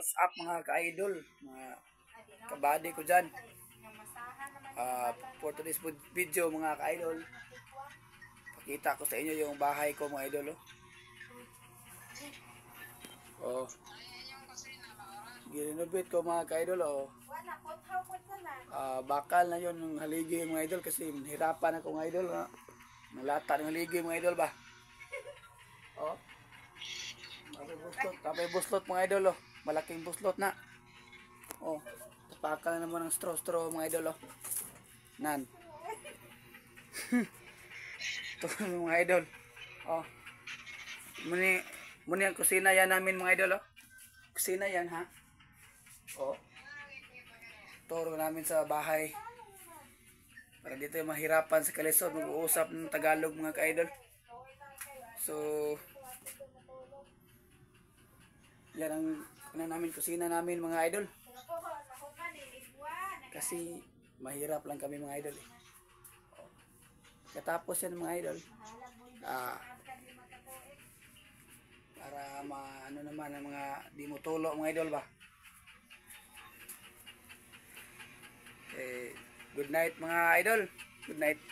What's up mga ka-idol, mga kabady ko dyan. For today's video mga ka-idol, pakita ko sa inyo yung bahay ko mga idol. Oh, girenovate ko mga ka-idol. Bakal na yun ng haligi mga idol kasi hirapan ako mga idol. Nalata ng haligi mga idol ba. Oh, tapay buslot mga idol. Malaking buslot na. Oh, tapakal na naman ng straw mga idol. Nan. Ito mga idol. Oh. Muni ang kusina yan namin mga idol. Kusina yan ha. Oh. Turo namin sa bahay. Para dito yung mahirapan sa kalisod. Mag-uusap ng Tagalog mga ka-idol. So, yan ang namin kusina namin mga idol. Kasi mahirap lang kami mga idol. Katapos yan mga idol. Para ano naman ang mga di mo tulo mga idol ba. Good night mga idol. Good night.